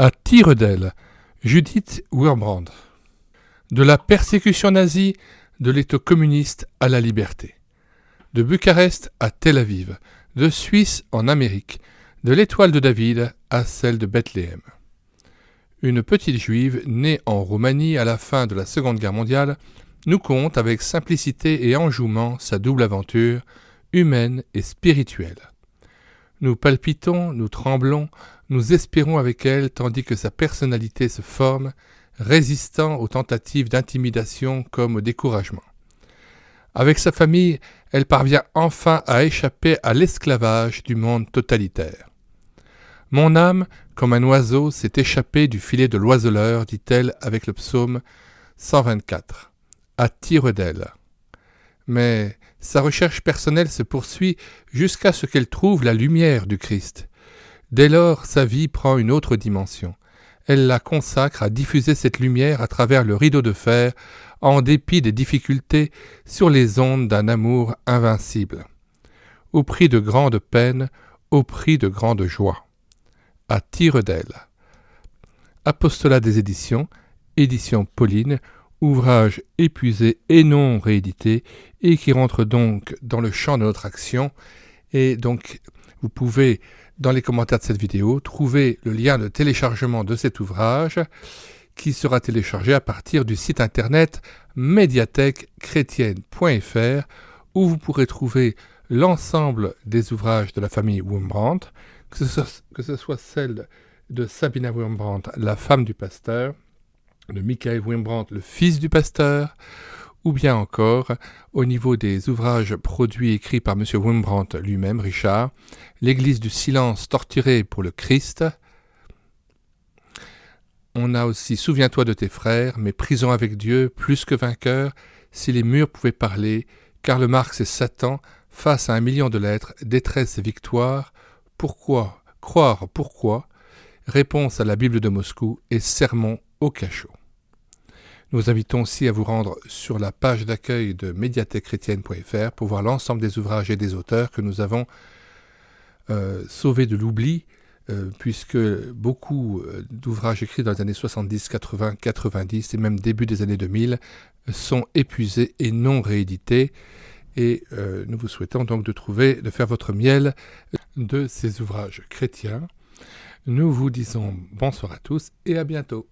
À tire d'aile, Judith Wurmbrand. De la persécution nazie, de l'État communiste à la liberté. De Bucarest à Tel Aviv, de Suisse en Amérique, de l'étoile de David à celle de Bethléem. Une petite juive née en Roumanie à la fin de la Seconde Guerre mondiale nous conte avec simplicité et enjouement sa double aventure, humaine et spirituelle. Nous palpitons, nous tremblons, nous espérons avec elle tandis que sa personnalité se forme, résistant aux tentatives d'intimidation comme au découragement. Avec sa famille, elle parvient enfin à échapper à l'esclavage du monde totalitaire. « Mon âme, comme un oiseau, s'est échappée du filet de l'oiseleur, dit-elle avec le psaume 124, à tire d'aile. Mais sa recherche personnelle se poursuit jusqu'à ce qu'elle trouve la lumière du Christ. Dès lors, sa vie prend une autre dimension. Elle la consacre à diffuser cette lumière à travers le rideau de fer, en dépit des difficultés, sur les ondes d'un amour invincible. Au prix de grandes peines, au prix de grandes joies. À tire d'aile. Apostolat des éditions, édition Pauline, ouvrage épuisé et non réédité, et qui rentre donc dans le champ de notre action. Et donc, vous pouvez, dans les commentaires de cette vidéo, trouver le lien de téléchargement de cet ouvrage, qui sera téléchargé à partir du site internet médiathèquechrétienne.fr, où vous pourrez trouver l'ensemble des ouvrages de la famille Wurmbrand, que ce soit celle de Sabina Wurmbrand, la femme du pasteur, de Michael Wurmbrand, le fils du pasteur, ou bien encore, au niveau des ouvrages produits et écrits par M. Wurmbrand lui-même, Richard, l'Église du silence torturée pour le Christ. On a aussi Souviens-toi de tes frères, mais prison avec Dieu, plus que vainqueur, si les murs pouvaient parler, Karl Marx et Satan, face à 1 million de lettres, détresse et victoire, pourquoi, croire pourquoi, réponse à la Bible de Moscou et sermon au cachot. Nous vous invitons aussi à vous rendre sur la page d'accueil de médiathèquechrétienne.fr pour voir l'ensemble des ouvrages et des auteurs que nous avons sauvés de l'oubli, puisque beaucoup d'ouvrages écrits dans les années 70, 80, 90 et même début des années 2000 sont épuisés et non réédités. Et nous vous souhaitons donc de faire votre miel de ces ouvrages chrétiens. Nous vous disons bonsoir à tous et à bientôt.